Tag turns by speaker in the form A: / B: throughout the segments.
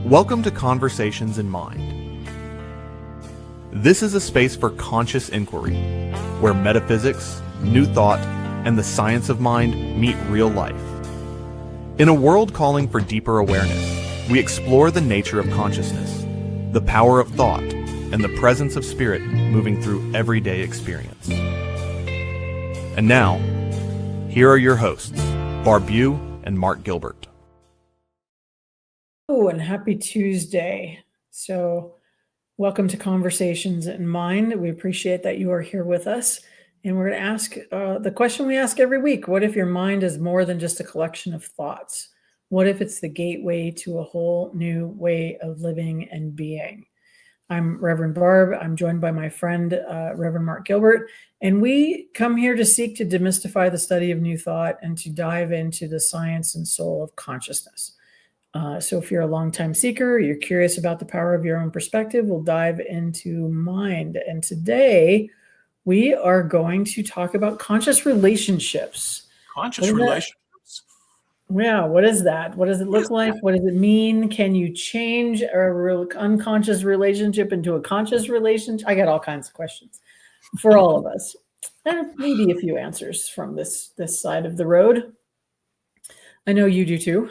A: Welcome to Conversations in Mind. This is a space for conscious inquiry, where metaphysics, new thought, and the science of mind meet real life. In a world calling for deeper awareness, we explore the nature of consciousness, the power of thought, and the presence of spirit moving through everyday experience. And now, here are your hosts, Barb Bue and Mark Gilbert.
B: Oh, and happy Tuesday. So welcome to Conversations in Mind. We appreciate that you are here with us. And we're going to ask the question we ask every week. What if your mind is more than just a collection of thoughts? What if it's the gateway to a whole new way of living and being? I'm Reverend Barb. I'm joined by my friend, Reverend Mark Gilbert. And we come here to seek to demystify the study of new thought and to dive into the science and soul of consciousness. So if you're a longtime seeker, you're curious about the power of your own perspective, we'll dive into mind. And today we are going to talk about conscious relationships.
C: Conscious relationships.
B: Yeah, what is that? What does it look like? What does it mean? Can you change a unconscious relationship into a conscious relationship? I got all kinds of questions for all of us. And maybe a few answers from this side of the road. I know you do too.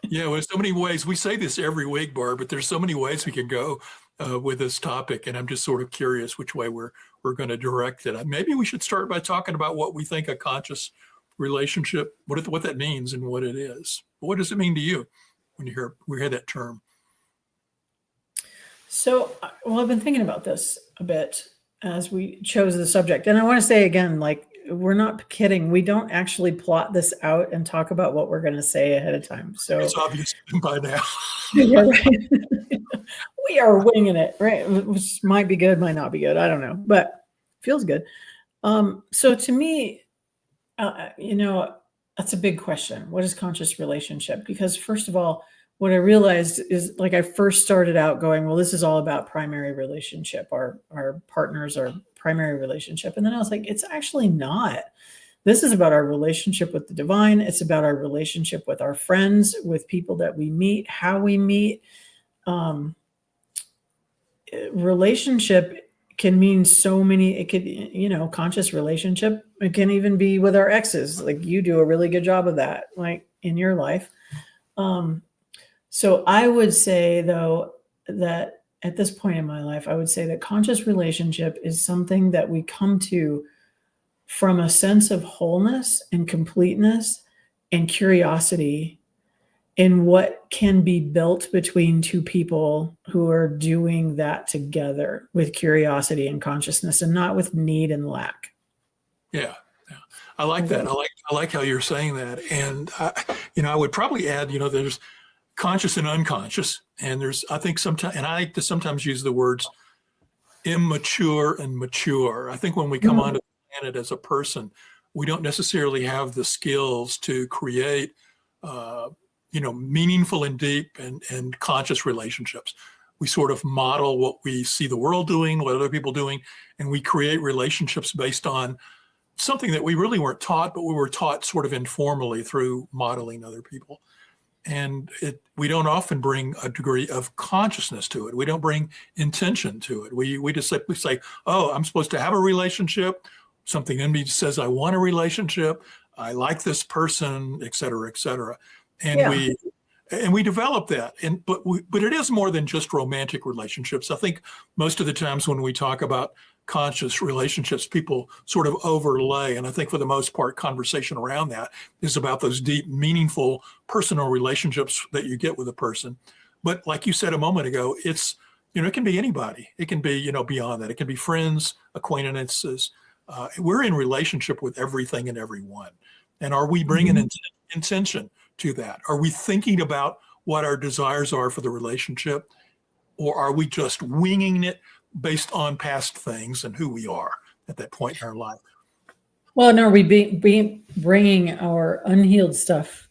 C: Yeah, well, so many ways. We say this every week, Barb, but there's so many ways we can go with this topic, and I'm just sort of curious which way we're going to direct it. Maybe we should start by talking about what we think a conscious relationship, what that means and what it is. What does it mean to you when you hear that term?
B: So, well, I've been thinking about this a bit as we chose the subject, and I want to say again, like, we're not kidding. We don't actually plot this out and talk about what we're going to say ahead of time. So
C: it's obvious by now.
B: Yeah, right. We are winging it, right? Which might be good, might not be good. I don't know, but feels good. So to me, that's a big question. What is conscious relationship? Because first of all, what I realized is, like, I first started out going, well, this is all about primary relationship. Our partners are primary relationship. And then I was like, it's actually not. This is about our relationship with the divine. It's about our relationship with our friends, with people that we meet, how we meet. Relationship can mean so many. It could, conscious relationship. It can even be with our exes. Like, you do a really good job of that, like, in your life. So I would say, though, that at this point in my life, I would say that conscious relationship is something that we come to from a sense of wholeness and completeness and curiosity in what can be built between two people who are doing that together with curiosity and consciousness, and not with need and lack.
C: Yeah. I like that. I like how you're saying that. And I would probably add, there's conscious and unconscious. And I think sometimes, and I like to sometimes use the words immature and mature. I think when we come onto the planet as a person, we don't necessarily have the skills to create, meaningful and deep and conscious relationships. We sort of model what we see the world doing, what other people doing, and we create relationships based on something that we really weren't taught, but we were taught sort of informally through modeling other people. And we don't often bring a degree of consciousness to it. We don't bring intention to it. We just simply say, oh, I'm supposed to have a relationship. Something in me says I want a relationship. I like this person, et cetera, et cetera. And we develop that. But it is more than just romantic relationships. I think most of the times when we talk about conscious relationships, people sort of overlay. And I think for the most part, conversation around that is about those deep, meaningful, personal relationships that you get with a person. But like you said a moment ago, it can be anybody. It can be, beyond that. It can be friends, acquaintances. We're in relationship with everything and everyone. And are we bringing intention to that? Are we thinking about what our desires are for the relationship? Or are we just winging it based on past things and who we are at that point in our life?
B: Well, no, we bringing our unhealed stuff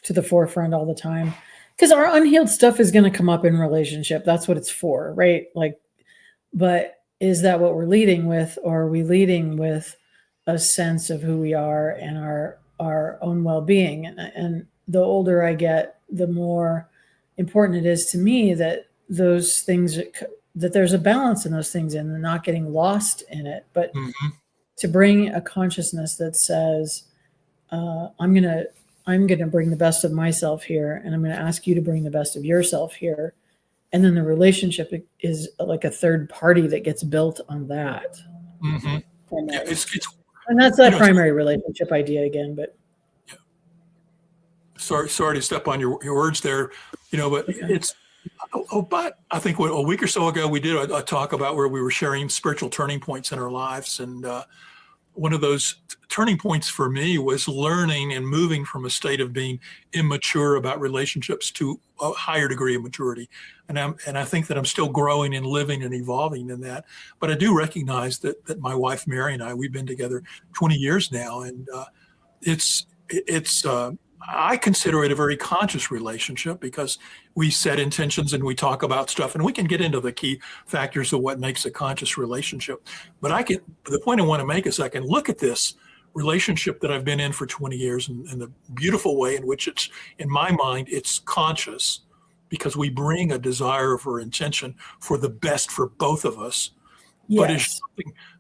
B: to the forefront all the time, because our unhealed stuff is going to come up in relationship. That's what it's for, right? But is that what we're leading with, or are we leading with a sense of who we are and our our own well-being. And the older I get, the more important it is to me that those things, that there's a balance in those things and not getting lost in it, but to bring a consciousness that says, I'm gonna bring the best of myself here, and I'm gonna ask you to bring the best of yourself here. And then the relationship is like a third party that gets built on that.
C: Yeah,
B: And that's that primary relationship idea again, but
C: yeah. Sorry to step on your words there, but
B: okay.
C: But I think a week or so ago we did a talk about where we were sharing spiritual turning points in our lives, and one of those turning points for me was learning and moving from a state of being immature about relationships to a higher degree of maturity. And I think that I'm still growing and living and evolving in that. But I do recognize that my wife, Mary, and we've been together 20 years now. And I consider it a very conscious relationship because we set intentions and we talk about stuff, and we can get into the key factors of what makes a conscious relationship. But the point I want to make is I can look at this relationship that I've been in for 20 years and the beautiful way in which it's, in my mind, it's conscious because we bring a desire for intention for the best for both of us.
B: Yes.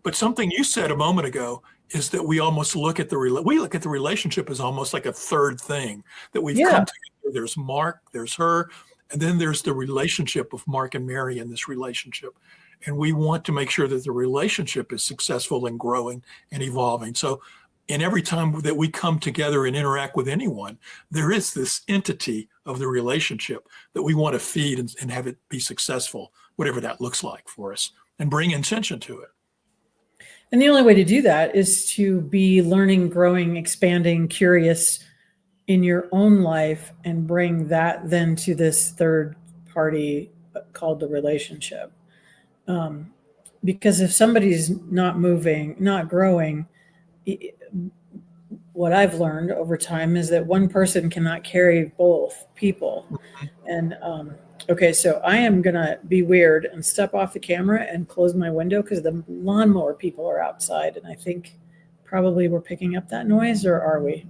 C: But something you said a moment ago is that we almost look at the relationship as almost like a third thing that we've come together. There's Mark, there's her, and then there's the relationship of Mark and Mary in this relationship. And we want to make sure that the relationship is successful and growing and evolving. So in every time that we come together and interact with anyone, there is this entity of the relationship that we want to feed and have it be successful, whatever that looks like for us, and bring intention to it.
B: And the only way to do that is to be learning, growing, expanding, curious in your own life and bring that then to this third party called the relationship. Because if somebody's not moving, not growing, what I've learned over time is that one person cannot carry both people. And okay, so I am going to be weird and step off the camera and close my window because the lawnmower people are outside. And I think probably we're picking up that noise, or are we?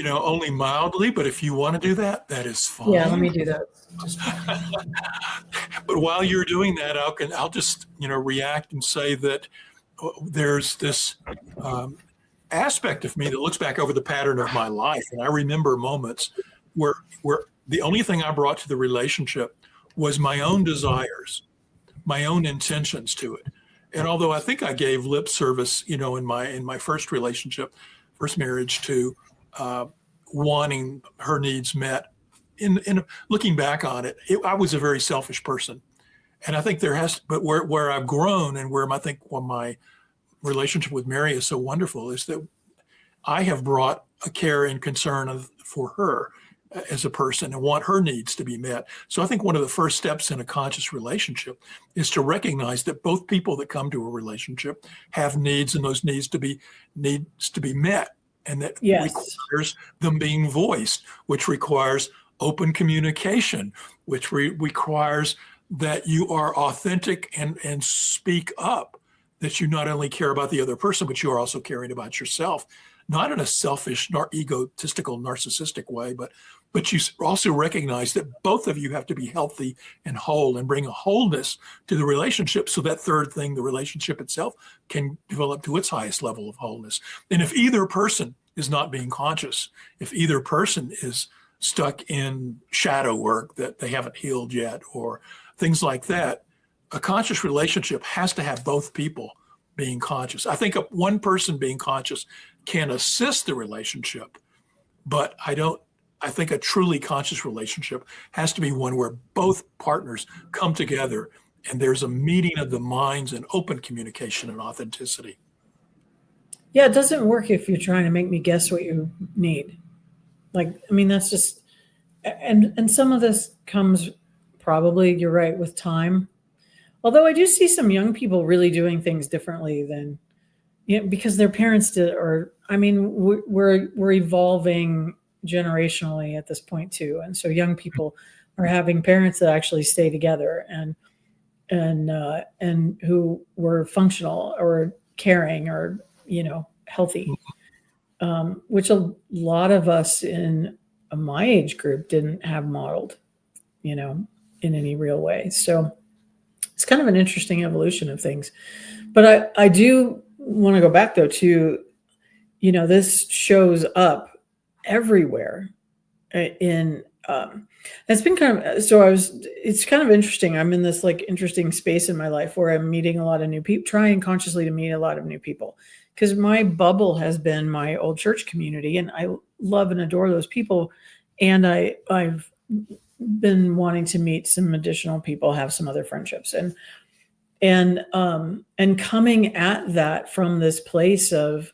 C: Only mildly, but if you want to do that, that is fine.
B: Yeah, let me do that.
C: But while you're doing that, I'll just, react and say that there's this aspect of me that looks back over the pattern of my life. And I remember moments where the only thing I brought to the relationship was my own desires, my own intentions to it. And although I think I gave lip service, in my first relationship, first marriage, to wanting her needs met, in looking back on it, I was a very selfish person. And I think but where I've grown and where I think my relationship with Mary is so wonderful is that I have brought a care and concern for her as a person and want her needs to be met. So I think one of the first steps in a conscious relationship is to recognize that both people that come to a relationship have needs, and those needs to be met. And that requires them being voiced, which requires open communication, which requires that you are authentic and speak up, that you not only care about the other person, but you are also caring about yourself, not in a selfish, egotistical, narcissistic way, but you also recognize that both of you have to be healthy and whole and bring a wholeness to the relationship so that third thing, the relationship itself, can develop to its highest level of wholeness. And if either person is not being conscious, if either person is stuck in shadow work that they haven't healed yet or things like that, a conscious relationship has to have both people being conscious. I think one person being conscious can assist the relationship, but I think a truly conscious relationship has to be one where both partners come together and there's a meeting of the minds and open communication and authenticity.
B: Yeah, it doesn't work if you're trying to make me guess what you need. That's just, and some of this comes probably, you're right, with time. Although I do see some young people really doing things differently than, because their parents did, we're evolving generationally at this point too. And so young people are having parents that actually stay together and who were functional or caring or, healthy. which a lot of us in my age group didn't have modeled, in any real way. So it's kind of an interesting evolution of things. But I do want to go back though to, this shows up everywhere in it's been kind of it's kind of interesting. I'm in this like interesting space in my life where I'm meeting a lot of new people, trying consciously to meet a lot of new people, because my bubble has been my old church community, and I love and adore those people, and I've been wanting to meet some additional people, have some other friendships, and coming at that from this place of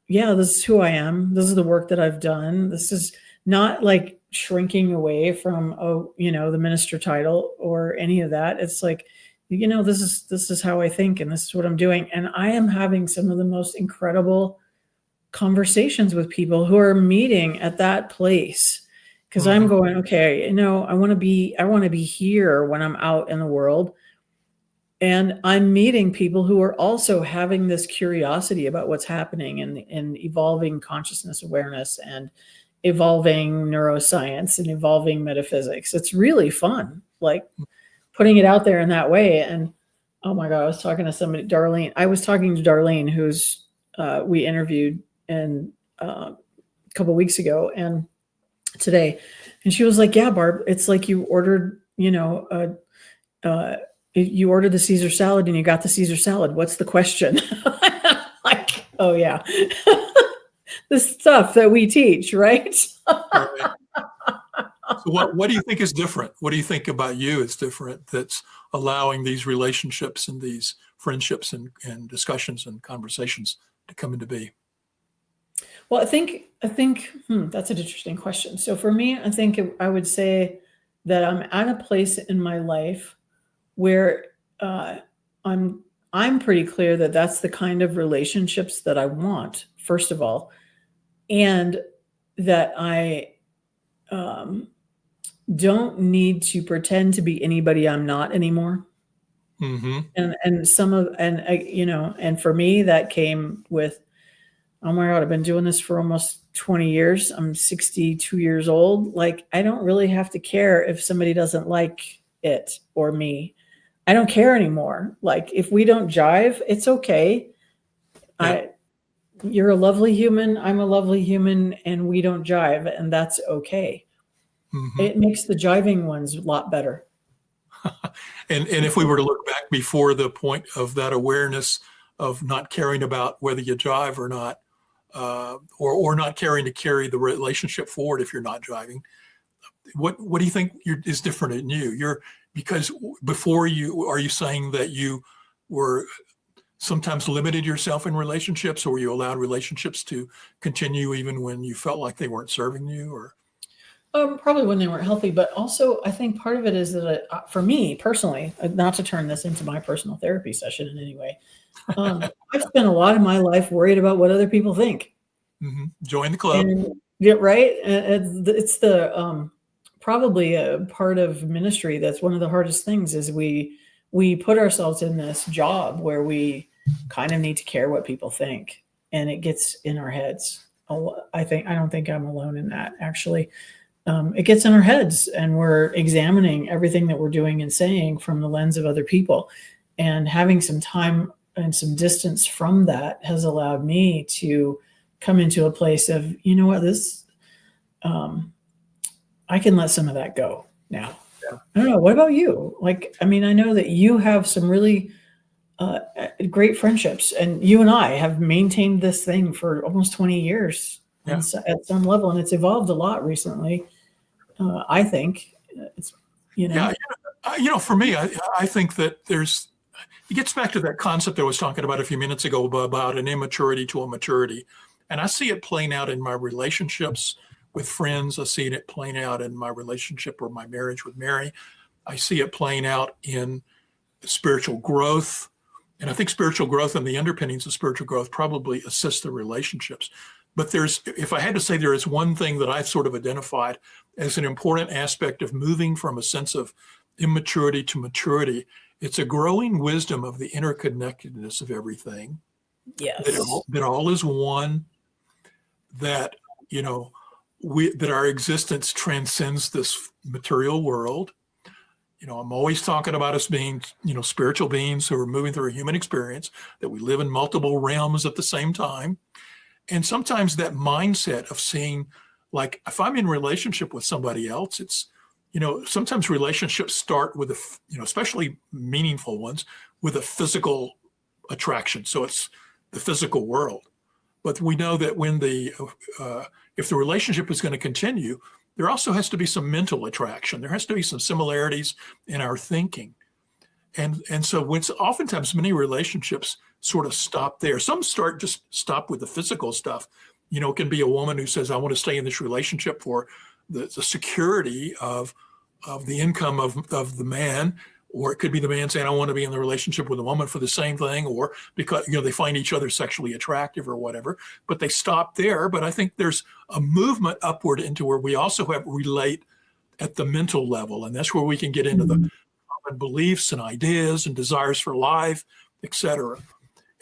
B: yeah, this is who I am. This is the work that I've done. This is not like shrinking away from, the minister title or any of that. It's like, this is how I think, and this is what I'm doing. And I am having some of the most incredible conversations with people who are meeting at that place. Because I'm going, okay, I want to be here when I'm out in the world. And I'm meeting people who are also having this curiosity about what's happening in evolving consciousness awareness and evolving neuroscience and evolving metaphysics. It's really fun, like putting it out there in that way. And oh my God, I was talking to somebody, Darlene. I was talking to Darlene, who's we interviewed a couple of weeks ago and today. And she was like, yeah, Barb, it's like you ordered, you ordered the Caesar salad and you got the Caesar salad. What's the question? Like, oh yeah. The stuff that we teach, right?
C: Right. So what do you think is different? What do you think about you is different that's allowing these relationships and these friendships and discussions and conversations to come into be?
B: Well, I think that's an interesting question. So for me, I think I would say that I'm at a place in my life where I'm pretty clear that that's the kind of relationships that I want, first of all, and that I don't need to pretend to be anybody I'm not anymore.
C: Mm-hmm.
B: And for me, that came with, oh my God, I've been doing this for almost 20 years. I'm 62 years old. Like, I don't really have to care if somebody doesn't like it or me. I don't care anymore. Like, if we don't jive, it's okay. Yeah. You're a lovely human. I'm a lovely human, and we don't jive, and that's okay. Mm-hmm. It makes the jiving ones a lot better.
C: And if we were to look back before the point of that awareness of not caring about whether you jive or not, or not caring to carry the relationship forward if you're not jiving, what do you think is different in you? Because before are you saying that you were sometimes limited yourself in relationships, or you allowed relationships to continue even when you felt like they weren't serving you, or?
B: Probably when they weren't healthy, but also I think part of it is that for me personally, not to turn this into my personal therapy session in any way, I've spent a lot of my life worried about what other people think.
C: Mm-hmm. Join the club.
B: Yeah, right. It's the probably a part of ministry that's one of the hardest things is we put ourselves in this job where we kind of need to care what people think, and it gets in our heads. I don't think I'm alone in that, actually. It gets in our heads, and we're examining everything that we're doing and saying from the lens of other people, and having some time and some distance from that has allowed me to come into a place of, I can let some of that go now. Yeah. I don't know. What about you? Like, I mean, I know that you have some really great friendships, and you and I have maintained this thing for almost 20 years at some level, and it's evolved a lot recently. I think it's,
C: Yeah. For me, I think that it gets back to that concept I was talking about a few minutes ago about an immaturity to a maturity. And I see it playing out in my relationships with friends. I see it playing out in my relationship or my marriage with Mary. I see it playing out in spiritual growth. And I think spiritual growth and the underpinnings of spiritual growth probably assist the relationships. But if I had to say there is one thing that I've sort of identified as an important aspect of moving from a sense of immaturity to maturity, it's a growing wisdom of the interconnectedness of everything.
B: Yes.
C: That all is one, that, that our existence transcends this material world. I'm always talking about us being, spiritual beings who are moving through a human experience, that we live in multiple realms at the same time. And sometimes that mindset of seeing, like, if I'm in relationship with somebody else, it's, sometimes relationships start with especially meaningful ones, with a physical attraction. So it's the physical world. But we know that when if the relationship is going to continue, there also has to be some mental attraction. There has to be some similarities in our thinking. And so oftentimes many relationships sort of stop there. Some just stop with the physical stuff. It can be a woman who says, I want to stay in this relationship for the security of the income of the man. Or it could be the man saying, I want to be in the relationship with a woman for the same thing, or because, they find each other sexually attractive or whatever, but they stop there. But I think there's a movement upward into where we also relate at the mental level. And that's where we can get into the common beliefs and ideas and desires for life, et cetera.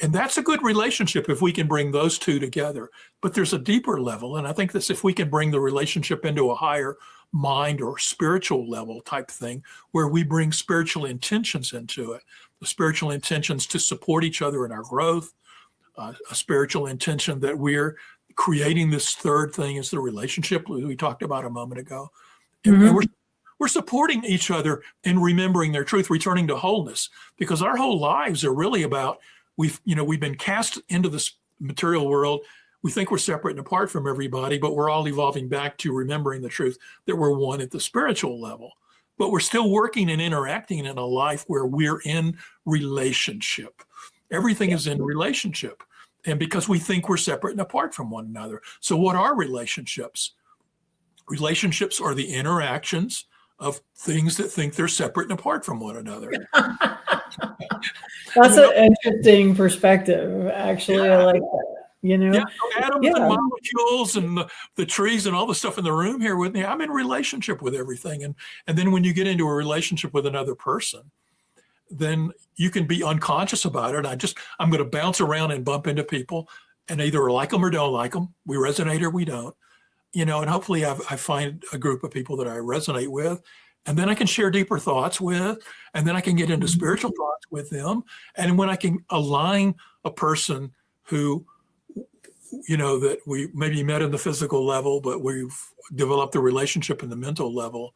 C: And that's a good relationship if we can bring those two together. But there's a deeper level. And I think that's if we can bring the relationship into a higher mind or spiritual level type thing, where we bring spiritual intentions into it, the spiritual intentions to support each other in our growth, a spiritual intention that we're creating this third thing is the relationship we talked about a moment ago. And we're supporting each other in remembering their truth, returning to wholeness, because our whole lives are really about, we've been cast into this material world. We think we're separate and apart from everybody, but we're all evolving back to remembering the truth that we're one at the spiritual level. But we're still working and interacting in a life where we're in relationship. Everything is in relationship. And because we think we're separate and apart from one another. So what are relationships? Relationships are the interactions of things that think they're separate and apart from one another.
B: That's an interesting perspective, actually.
C: Yeah.
B: I like that.
C: Atoms and molecules and the trees and all the stuff in the room here with me, I'm in relationship with everything. And then when you get into a relationship with another person, then you can be unconscious about it. I'm going to bounce around and bump into people and either like them or don't like them. We resonate or we don't, and hopefully I find a group of people that I resonate with, and then I can share deeper thoughts with, and then I can get into spiritual thoughts with them. And when I can align a person who, that we maybe met in the physical level, but we've developed a relationship in the mental level,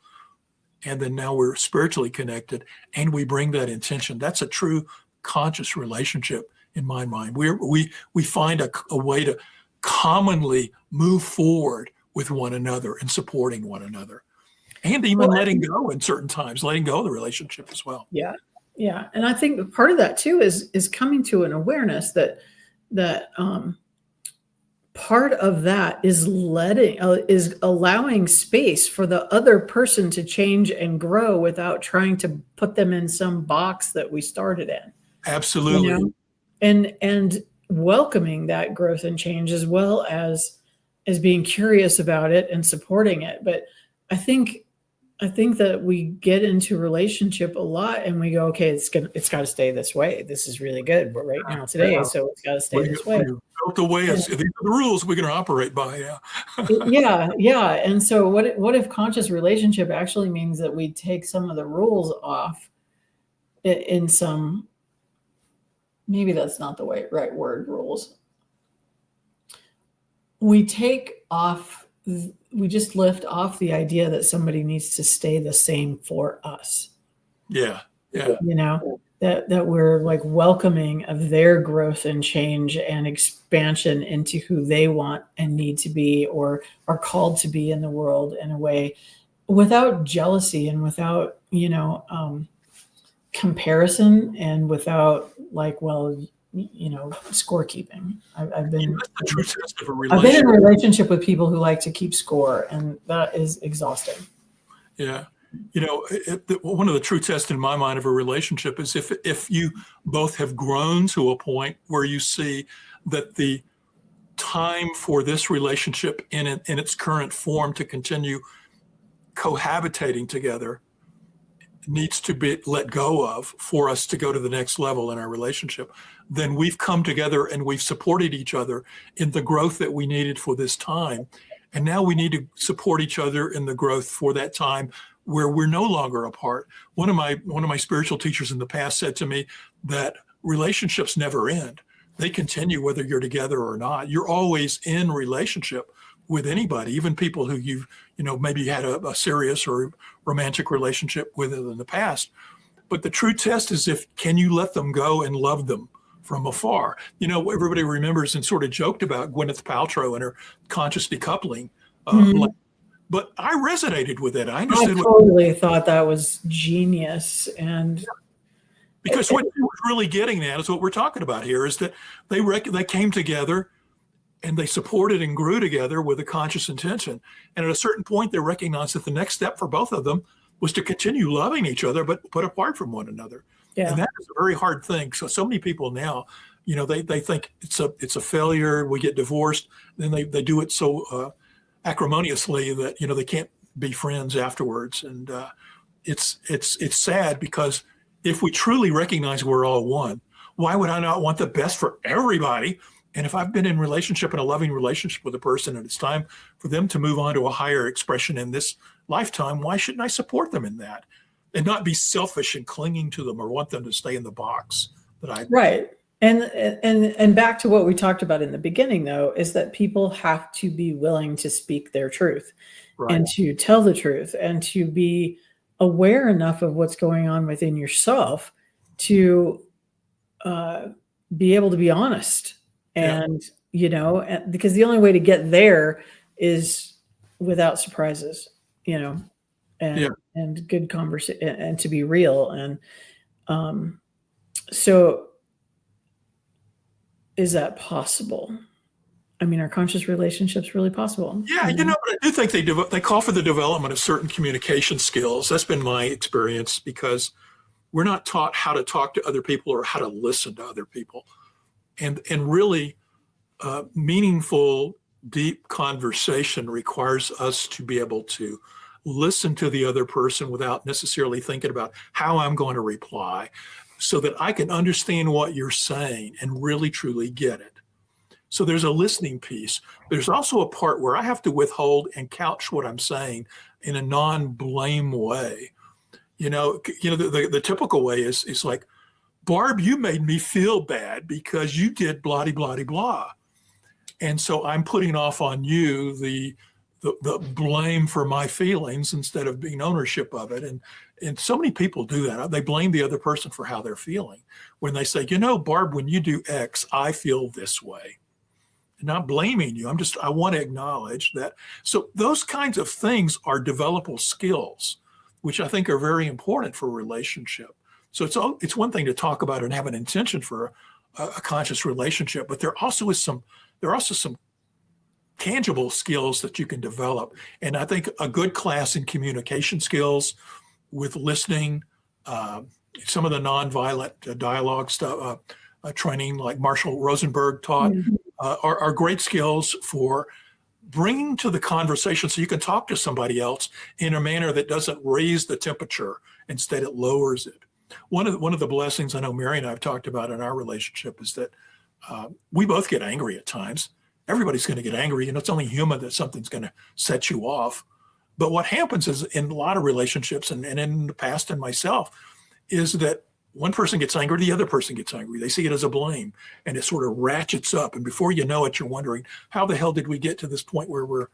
C: and then now we're spiritually connected, and we bring that intention. That's a true conscious relationship in my mind. We find a way to commonly move forward with one another and supporting one another, and even letting go in certain times, letting go of the relationship as well.
B: Yeah. Yeah. And I think part of that too is coming to an awareness that part of that is allowing space for the other person to change and grow without trying to put them in some box that we started in.
C: Absolutely.
B: And welcoming that growth and change, as well as being curious about it and supporting it. But I think that we get into relationship a lot and we go, okay, it's got to stay this way. This is really good right now today. So it's got to stay this way.
C: The way these are the rules we're going to operate by.
B: Yeah. And so what if conscious relationship actually means that we take some of the rules off in some, maybe that's not the right word, rules. We just lift off the idea that somebody needs to stay the same for us.
C: Yeah.
B: That we're like welcoming of their growth and change and expansion into who they want and need to be or are called to be in the world in a way without jealousy and without, comparison and without scorekeeping. I've been
C: the true test of a relationship.
B: I've been in a relationship with people who like to keep score, and that is exhausting.
C: Yeah. One of the true tests in my mind of a relationship is if you both have grown to a point where you see that the time for this relationship in its current form to continue cohabitating together needs to be let go of for us to go to the next level in our relationship, then we've come together and we've supported each other in the growth that we needed for this time. And now we need to support each other in the growth for that time where we're no longer apart. One of my spiritual teachers in the past said to me that relationships never end. They continue whether you're together or not. You're always in relationship with anybody, even people who you've, maybe had a serious or romantic relationship with in the past. But the true test is can you let them go and love them from afar? Everybody remembers and sort of joked about Gwyneth Paltrow and her conscious decoupling. But I resonated with it. I understood.
B: I totally thought that was genius. And
C: because what she was really getting at is what we're talking about here, is that they came together and they supported and grew together with a conscious intention. And at a certain point, they recognized that the next step for both of them was to continue loving each other, but apart from one another.
B: Yeah.
C: And that is a very hard thing. So many people now, they think it's a failure. We get divorced. Then they do it so acrimoniously that, they can't be friends afterwards. And it's sad, because if we truly recognize we're all one, why would I not want the best for everybody? And if I've been in relationship, in a loving relationship with a person, and it's time for them to move on to a higher expression in this lifetime, why shouldn't I support them in that and not be selfish and clinging to them or want them to stay in the box that I.
B: Right. And back to what we talked about in the beginning, though, is that people have to be willing to speak their truth, right, and to tell the truth, and to be aware enough of what's going on within yourself to be able to be honest. And, because the only way to get there is without surprises, and good conversation, and to be real. And so is that possible? I mean, are conscious relationships really possible?
C: Yeah, but I do think they call for the development of certain communication skills. That's been my experience, because we're not taught how to talk to other people or how to listen to other people. And really meaningful, deep conversation requires us to be able to listen to the other person without necessarily thinking about how I'm going to reply, so that I can understand what you're saying and really, truly get it. So there's a listening piece. There's also a part where I have to withhold and couch what I'm saying in a non-blame way. The typical way is like, Barb, you made me feel bad because you did blah, blah, blah. And so I'm putting off on you the blame for my feelings instead of being ownership of it. And so many people do that. They blame the other person for how they're feeling when they say, Barb, when you do X, I feel this way. I'm not blaming you. I want to acknowledge that. So those kinds of things are developable skills, which I think are very important for a relationship. So it's one thing to talk about and have an intention for a conscious relationship, but there are also some tangible skills that you can develop. And I think a good class in communication skills with listening, some of the nonviolent dialogue stuff, training like Marshall Rosenberg taught, are great skills for bringing to the conversation so you can talk to somebody else in a manner that doesn't raise the temperature. Instead, it lowers it. One of the blessings I know Mary and I have talked about in our relationship is that we both get angry at times. Everybody's going to get angry. It's only human that something's going to set you off. But what happens is, in a lot of relationships, and in the past and myself, is that one person gets angry, the other person gets angry. They see it as a blame, and it sort of ratchets up. And before you know it, you're wondering, how the hell did we get to this point where we're,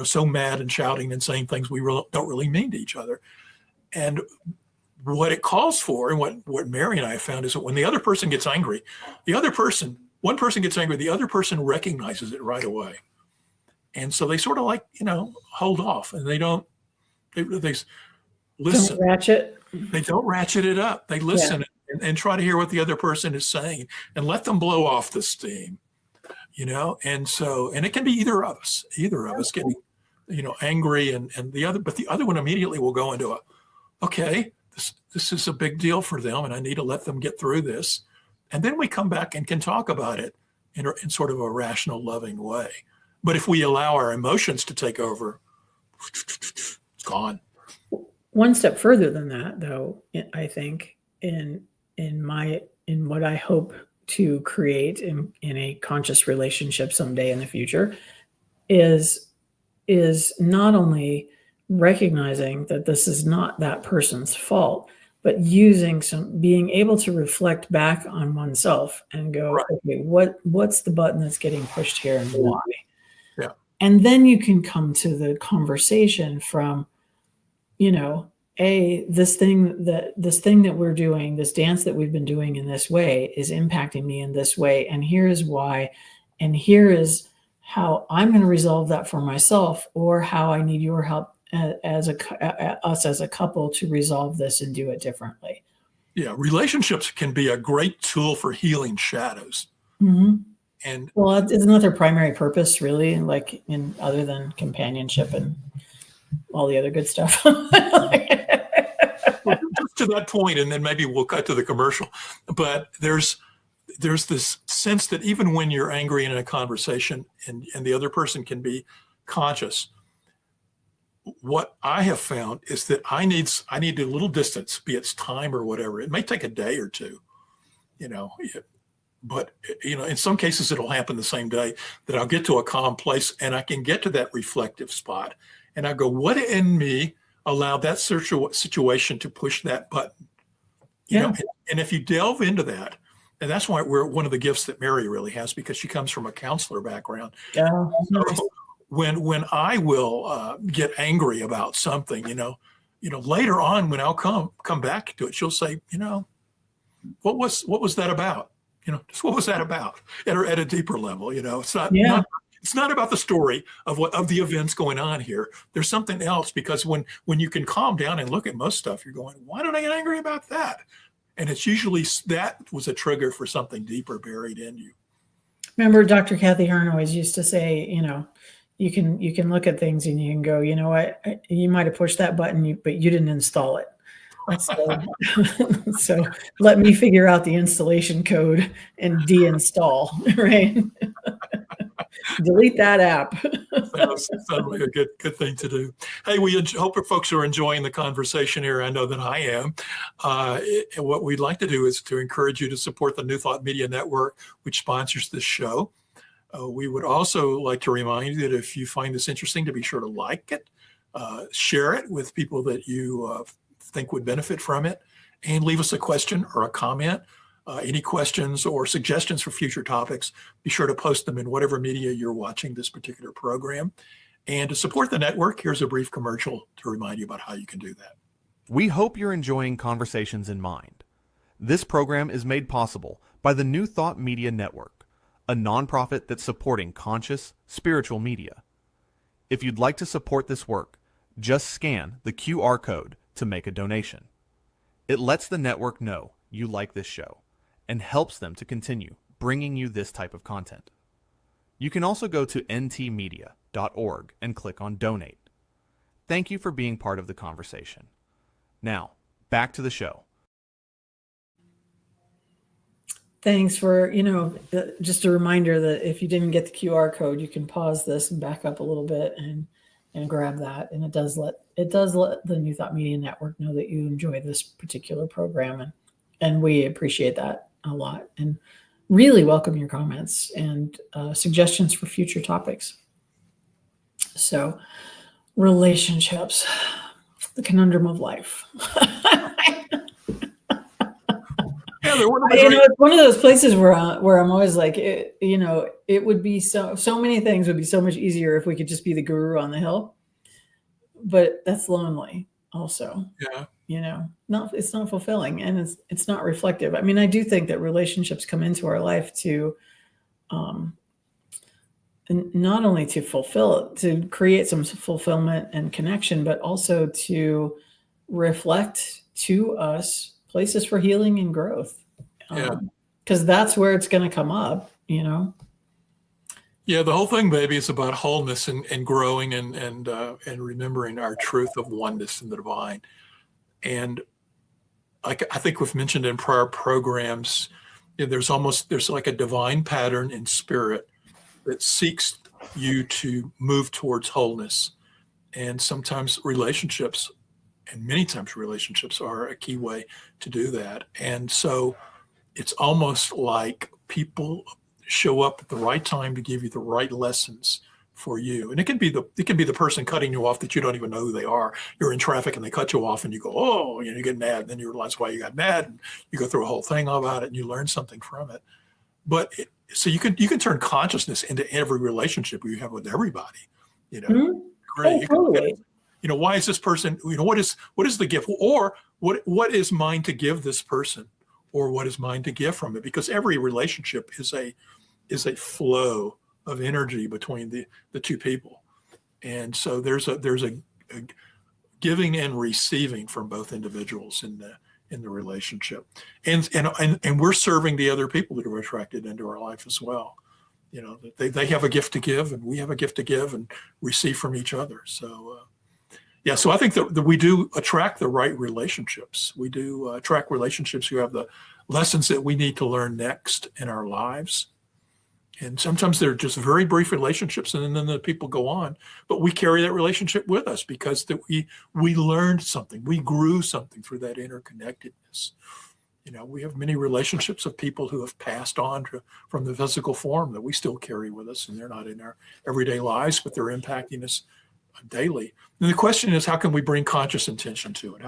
C: so mad and shouting and saying things we don't really mean to each other? And what it calls for, and what Mary and I have found, is that when the other person gets angry, one person gets angry, the other person recognizes it right away. And so they sort of hold off, and they listen.
B: Don't ratchet.
C: They don't ratchet it up. They listen and try to hear what the other person is saying and let them blow off the steam, And so, and it can be either of us getting, angry and the other, but the other one immediately will go into okay, this is a big deal for them, and I need to let them get through this. And then we come back and can talk about it in sort of a rational, loving way. But if we allow our emotions to take over, it's gone.
B: one step further than that, though, I think in what I hope to create in a conscious relationship someday in the future is not only recognizing that this is not that person's fault, but being able to reflect back on oneself and go,
C: Right.
B: okay, what's the button that's getting pushed here and why?
C: Yeah.
B: And then you can come to the conversation from, this thing that we're doing, this dance that we've been doing in this way is impacting me in this way. And here is why. And here is how I'm going to resolve that for myself, or how I need your help us as a couple to resolve this and do it differently.
C: Yeah. Relationships can be a great tool for healing shadows.
B: Mm-hmm.
C: And
B: well, isn't that their primary purpose, really? Like, other than companionship and all the other good stuff.
C: Just to that point, and then maybe we'll cut to the commercial. But there's this sense that even when you're angry in a conversation and the other person can be conscious, what I have found is that I need a little distance, be it time or whatever. It may take a day or two, but in some cases it'll happen the same day, that I'll get to a calm place and I can get to that reflective spot. And I go, what in me allowed that situation to push that button? And if you delve into that, and that's why we're one of the gifts that Mary really has, because she comes from a counselor background.
B: Oh, nice.
C: So when I will get angry about something, later on when I'll come back to it, she'll say, what was that about? Just what was that about at a deeper level? It's not. It's not about the story of the events going on here. There's something else, because when you can calm down and look at most stuff, you're going, why did I get angry about that? And it's usually that was a trigger for something deeper buried in you.
B: Remember, Dr. Kathy Hearn always used to say, you can look at things and you can go, you know what, you might have pushed that button, but you didn't install it. So let me figure out the installation code and deinstall, right? Delete that app.
C: Sounds like a good thing to do. Hey, we hope folks are enjoying the conversation here. I know that I am. What we'd like to do is to encourage you to support the New Thought Media Network, which sponsors this show. We would also like to remind you that if you find this interesting, to be sure to like it, share it with people that you think would benefit from it, and leave us a question or a comment. Any questions or suggestions for future topics, be sure to post them in whatever media you're watching this particular program. And to support the network, here's a brief commercial to remind you about how you can do that.
A: We hope you're enjoying Conversations in Mind. This program is made possible by the New Thought Media Network, a nonprofit that's supporting conscious, spiritual media. If you'd like to support this work, just scan the QR code to make a donation. It lets the network know you like this show and helps them to continue bringing you this type of content. You can also go to ntmedia.org and click on Donate. Thank you for being part of the conversation. Now, back to the show.
B: Thanks for, just a reminder that if you didn't get the QR code, you can pause this and back up a little bit and grab that. And it does let the New Thought Media Network know that you enjoy this particular program. And we appreciate that a lot, and really welcome your comments and suggestions for future topics. So, relationships, the conundrum of life. It's one of those places where I'm always like, it would be so many things would be so much easier if we could just be the guru on the hill, but that's lonely also.
C: Yeah.
B: It's not fulfilling, and it's not reflective. I mean, I do think that relationships come into our life to, not only to create some fulfillment and connection, but also to reflect to us places for healing and growth. Because that's where it's going to come up,
C: Yeah, the whole thing, baby, is about wholeness and growing and remembering our truth of oneness in the divine. And I think we've mentioned in prior programs, there's like a divine pattern in spirit that seeks you to move towards wholeness. And sometimes relationships And many times relationships are a key way to do that. And so it's almost like people show up at the right time to give you the right lessons for you. And it can be the person cutting you off that you don't even know who they are. You're in traffic and they cut you off and you go, oh, you get mad. And then you realize why you got mad, and you go through a whole thing about it and you learn something from it. But so you can turn consciousness into every relationship you have with everybody.
B: Mm-hmm.
C: Great.
B: Oh, totally.
C: Why is this person, what is the gift, or what is mine to give this person, or what is mine to give from it? Because every relationship is a flow of energy between the two people. And so there's a giving and receiving from both individuals in the relationship. And we're serving the other people that are attracted into our life as well. They have a gift to give, and we have a gift to give and receive from each other. So, so I think that we do attract the right relationships. We do attract relationships who have the lessons that we need to learn next in our lives. And sometimes they're just very brief relationships, and then the people go on. But we carry that relationship with us because we learned something. We grew something through that interconnectedness. We have many relationships of people who have passed on from the physical form that we still carry with us, and they're not in our everyday lives, but they're impacting us daily. And the question is, how can we bring conscious intention to it?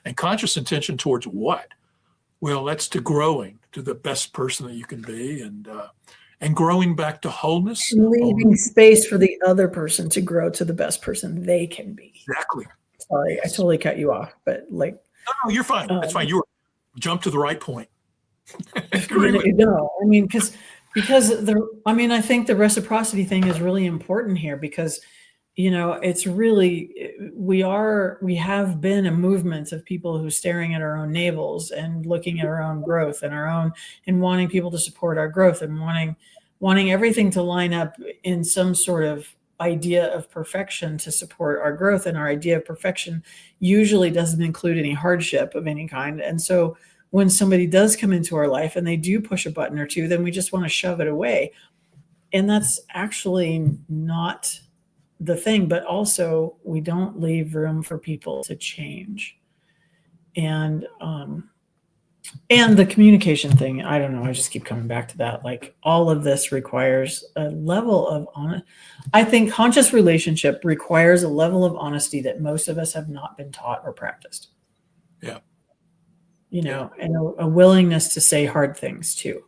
C: And conscious intention towards what? Well, that's to growing to the best person that you can be, and growing back to wholeness.
B: Leaving space for the other person to grow to the best person they can be.
C: Exactly.
B: Sorry, I totally cut you off, but like.
C: No, you're fine. That's fine. You jump to the right point.
B: I mean, because I think the reciprocity thing is really important here, because, it's really, we have been a movement of people who are staring at our own navels and looking at our own growth and wanting people to support our growth, and wanting everything to line up in some sort of idea of perfection to support our growth. And our idea of perfection usually doesn't include any hardship of any kind. And so when somebody does come into our life and they do push a button or two, then we just want to shove it away. And that's actually not the thing, but also we don't leave room for people to change. And the communication thing, I don't know, I just keep coming back to that. Like, all of this requires a level of I think conscious relationship requires a level of honesty that most of us have not been taught or practiced.
C: Yeah.
B: And a willingness to say hard things too.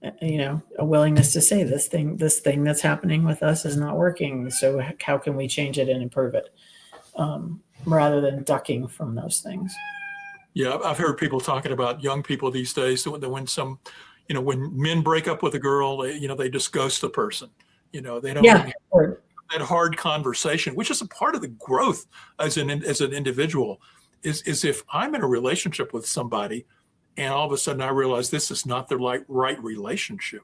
B: A willingness to say this thing that's happening with us is not working. So how can we change it and improve it? Rather than ducking from those things.
C: Yeah, I've heard people talking about young people these days that when men break up with a girl, they just ghost the person. They don't have that hard conversation, which is a part of the growth as an individual. Is if I'm in a relationship with somebody and all of a sudden I realize this is not the right relationship,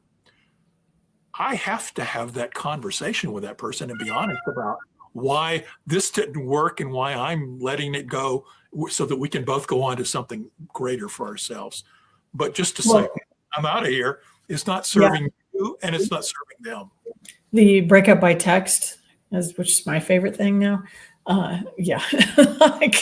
C: I have to have that conversation with that person and be honest about why this didn't work and why I'm letting it go, so that we can both go on to something greater for ourselves. But just to say, I'm out of here, is not serving you, and it's not serving them.
B: The breakup by text, which is my favorite thing now. like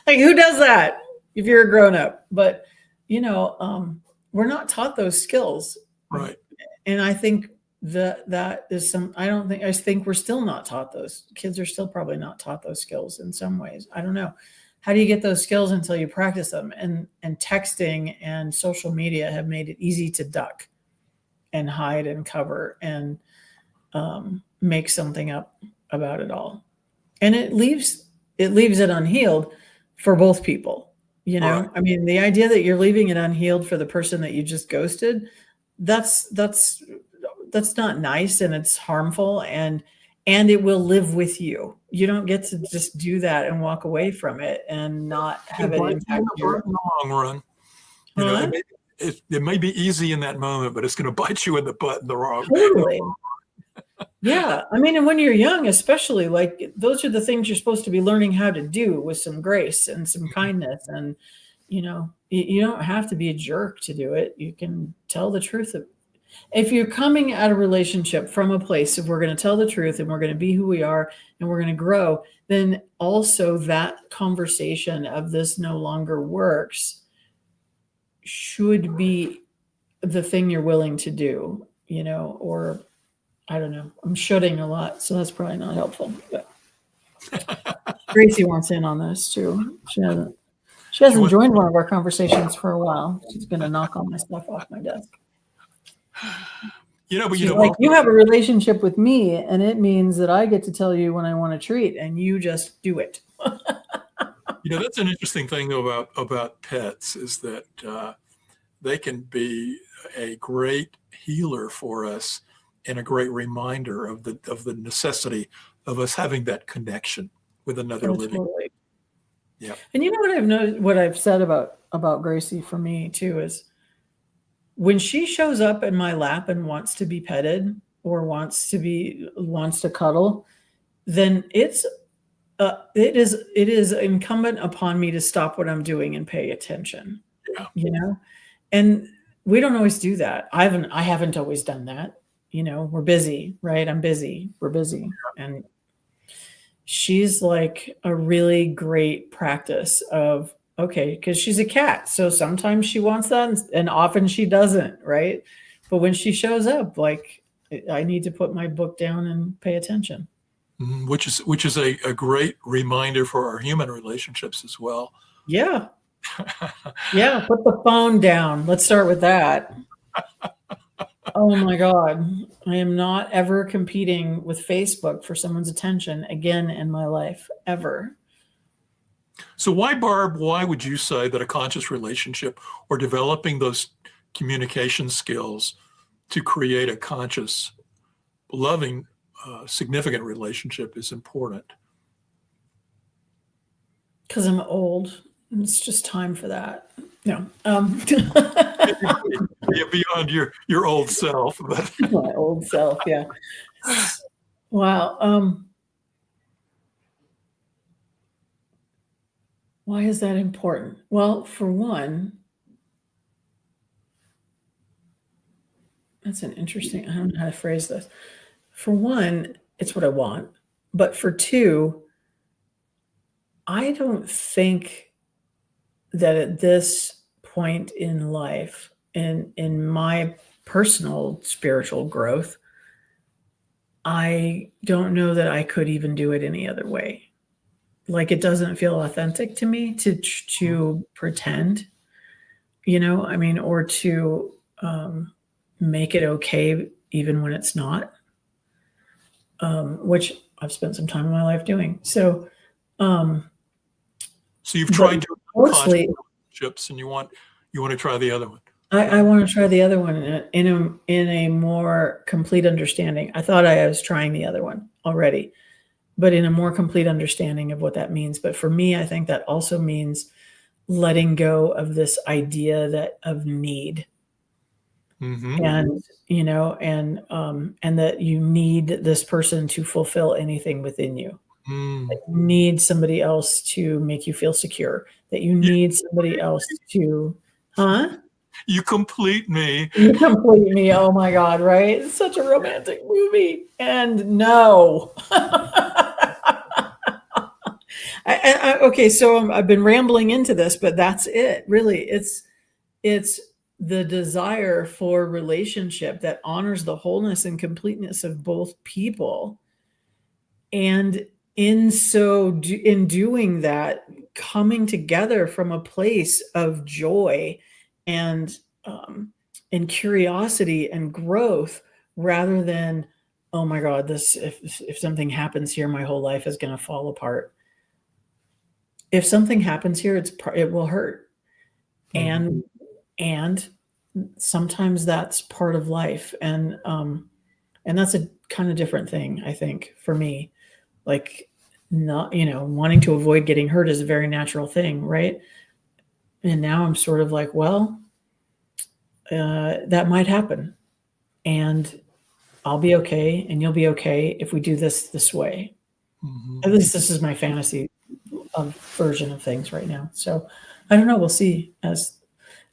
B: who does that if you're a grown up? But we're not taught those skills,
C: right?
B: And I think that is I think we're still not taught those. Kids are still probably not taught those skills in some ways. I don't know. How do you get those skills until you practice them? And texting and social media have made it easy to duck and hide and cover and make something up about it all. And it leaves it unhealed for both people.
C: Right.
B: I mean, the idea that you're leaving it unhealed for the person that you just ghosted, that's not nice, and it's harmful, and it will live with you. You don't get to just do that and walk away from it and not have it impact you
C: in the long run. It may be easy in that moment, but it's going to bite you in the butt in the wrong.
B: Totally. Yeah. I mean, and when you're young, especially, like, those are the things you're supposed to be learning how to do with some grace and some kindness. And, you don't have to be a jerk to do it. You can tell the truth If you're coming at a relationship from a place of we're going to tell the truth and we're going to be who we are and we're going to grow, then also that conversation of this no longer works should be the thing you're willing to do, or I don't know. I'm shoulding a lot, so that's probably not helpful. But Gracie wants in on this too. She hasn't joined one of our conversations for a while. She's going to knock all my stuff off my desk. You have a relationship with me, and it means that I get to tell you when I want to treat, and you just do it.
C: That's an interesting thing about pets is that they can be a great healer for us and a great reminder of the necessity of us having that connection with another living.
B: Totally.
C: Yeah.
B: And what I've noticed, what I've said about Gracie for me too, is when she shows up in my lap and wants to be petted or wants to cuddle, then it is incumbent upon me to stop what I'm doing and pay attention.
C: Yeah.
B: And we don't always do that. I haven't always done that. We're busy, right? I'm busy. We're busy. And she's like a really great practice of, okay, because she's a cat. So sometimes she wants that and often she doesn't, right? But when she shows up, like, I need to put my book down and pay attention.
C: Which is a great reminder for our human relationships as well.
B: Yeah. Yeah, put the phone down. Let's start with that. Oh my God. I am not ever competing with Facebook for someone's attention again in my life, ever.
C: So Barb, why would you say that a conscious relationship or developing those communication skills to create a conscious, loving, significant relationship is important?
B: Because I'm old. It's just time for that. No.
C: Beyond your old self. But.
B: My old self, yeah. Wow. Why is that important? Well, for one, that's an interesting, I don't know how to phrase this. For one, it's what I want. But for two, I don't think that at this point in life, in my personal spiritual growth, I don't know that I could even do it any other way. Like, it doesn't feel authentic to me to pretend, or to make it okay even when it's not, which I've spent some time in my life doing. So
C: you've tried to
B: mostly
C: relationships, and you want to try the other one.
B: I want to try the other one in a more complete understanding. I thought I was trying the other one already, but in a more complete understanding of what that means. But for me, I think that also means letting go of this idea of need.
C: Mm-hmm.
B: And that you need this person to fulfill anything within you. That you need somebody else to make you feel secure. That you need somebody else to,
C: You complete me.
B: You complete me. Oh my God, right? It's such a romantic movie. And no. Okay, so I've been rambling into this, but that's it. Really, it's the desire for relationship that honors the wholeness and completeness of both people. And in doing that, coming together from a place of joy and curiosity and growth, rather than, oh my God, this if something happens here, my whole life is going to fall apart. If something happens here, it will hurt, and sometimes that's part of life, and that's a kind of different thing, I think, for me. Like, not wanting to avoid getting hurt is a very natural thing, right? And now I'm sort of like, well, that might happen, and I'll be okay, and you'll be okay if we do this way. Mm-hmm. At least this is my fantasy version of things right now. So I don't know. We'll see as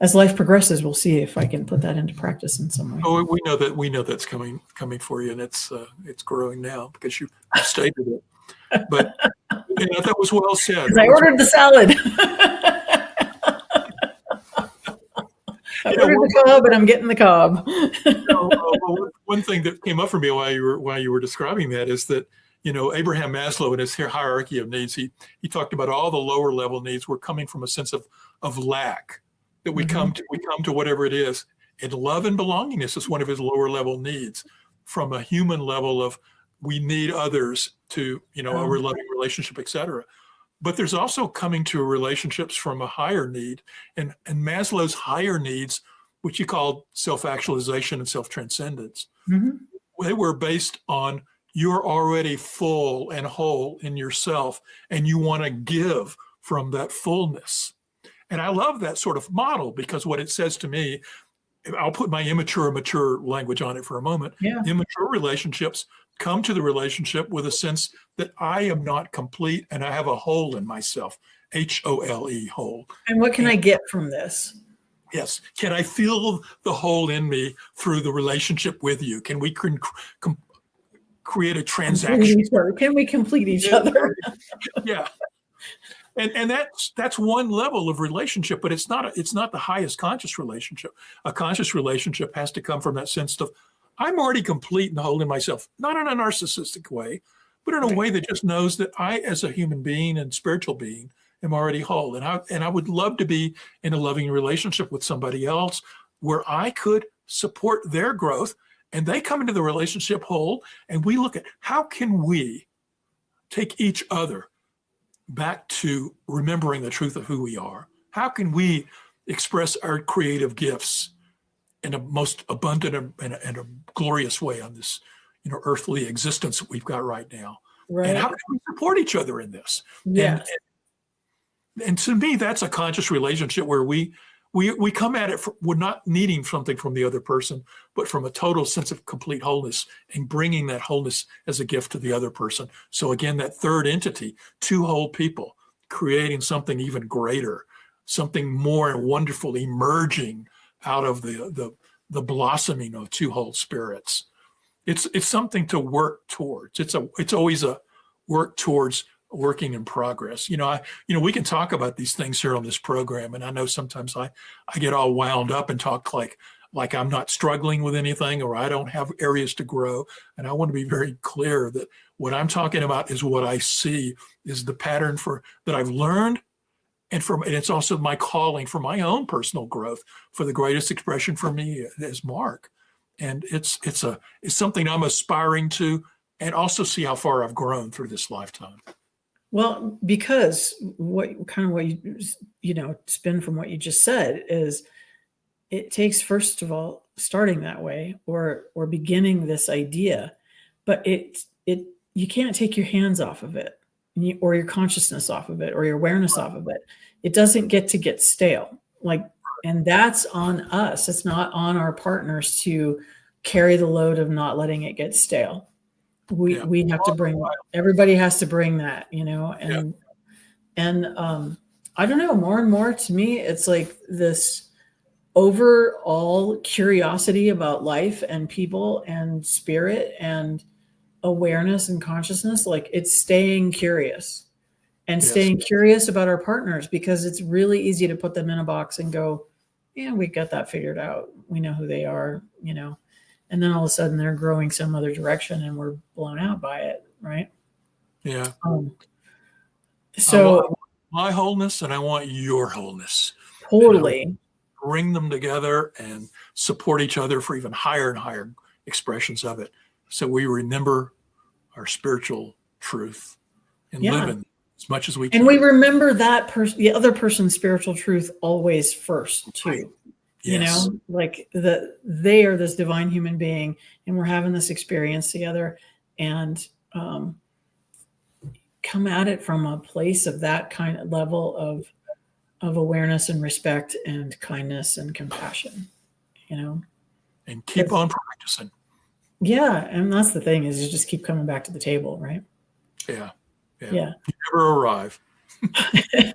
B: as life progresses, we'll see if I can put that into practice in some way.
C: Oh, we know that's coming for you, and it's growing now because you stated it. But that was well said.
B: Because I ordered the salad. I ordered the cob, and I'm getting the cob.
C: One thing that came up for me while you were describing that is that, Abraham Maslow in his hierarchy of needs, he talked about all the lower level needs were coming from a sense of lack, that we come to whatever it is. And love and belongingness is one of his lower level needs, from a human level of we need others to, a loving relationship, etc. But there's also coming to relationships from a higher need, and Maslow's higher needs, which he called self-actualization and self-transcendence, they were based on you're already full and whole in yourself, and you want to give from that fullness. And I love that sort of model, because what it says to me, I'll put my immature, mature language on it for a moment.
B: Yeah.
C: Immature relationships come to the relationship with a sense that I am not complete and I have a hole in myself, HOLE, hole.
B: And what can I get from this?
C: Yes. Can I feel the hole in me through the relationship with you? Can we create a transaction?
B: Can we complete each other?
C: Yeah. And that's one level of relationship, but it's not the highest conscious relationship. A conscious relationship has to come from that sense of I'm already complete and whole in myself, not in a narcissistic way, but in a way that just knows that I, as a human being and spiritual being, am already whole. And I would love to be in a loving relationship with somebody else where I could support their growth, and they come into the relationship whole, and we look at how can we take each other back to remembering the truth of who we are. How can we express our creative gifts in a most abundant and a glorious way on this, earthly existence that we've got right now?
B: Right.
C: And how can we support each other in this?
B: Yeah.
C: And to me, that's a conscious relationship where we come at it, we're not needing something from the other person, but from a total sense of complete wholeness, and bringing that wholeness as a gift to the other person. So again, that third entity, two whole people, creating something even greater, something more wonderful emerging out of the blossoming of two whole spirits. It's something to work towards. It's always a work towards, working in progress. We can talk about these things here on this program, and I know sometimes I get all wound up and talk like I'm not struggling with anything, or I don't have areas to grow. And I want to be very clear that what I'm talking about is what I see is the pattern that I've learned, and it's also my calling for my own personal growth, for the greatest expression for me as Mark. And it's something I'm aspiring to, and also see how far I've grown through this lifetime.
B: Well, because what you spin from what you just said is, it takes, first of all, starting that way or beginning this idea, but you can't take your hands off of it, or your consciousness off of it, or your awareness off of it. It doesn't get stale. And that's on us. It's not on our partners to carry the load of not letting it get stale. We have to everybody has to bring that, and I don't know, more and more to me, it's like this overall curiosity about life and people and spirit and awareness and consciousness. Like, it's staying curious and staying curious about our partners, because it's really easy to put them in a box and go, yeah, we got that figured out. We know who they are, and then all of a sudden they're growing some other direction and we're blown out by it. Right.
C: Yeah.
B: So
C: I want my wholeness, and I want your wholeness.
B: Totally.
C: Bring them together and support each other for even higher and higher expressions of it. So we remember our spiritual truth and live in as much as we can.
B: And we remember that the other person's spiritual truth always first too. Right.
C: Yes.
B: Like they are this divine human being, and we're having this experience together, and come at it from a place of that kind of level of awareness and respect and kindness and compassion,
C: and keep on practicing.
B: Yeah. And that's the thing, is you just keep coming back to the table, right?
C: Yeah. You never arrive.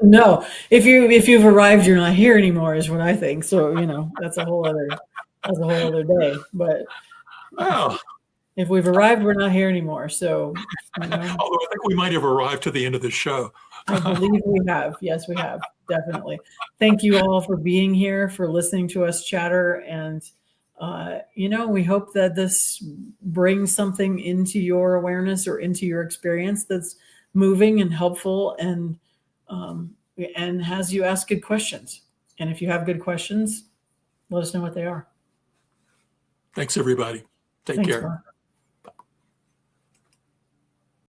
B: No, if you've arrived, you're not here anymore, is what I think. So, that's a whole other day. But
C: Well,
B: if we've arrived, we're not here anymore. So,
C: although I think we might have arrived to the end of this show.
B: I believe we have. Yes, we have. Definitely. Thank you all for being here, for listening to us chatter. And, we hope that this brings something into your awareness or into your experience that's moving and helpful, and has you ask good questions. And if you have good questions, let us know what they are.
C: Thanks, everybody. Take
B: Thanks,
C: care.
B: Mark.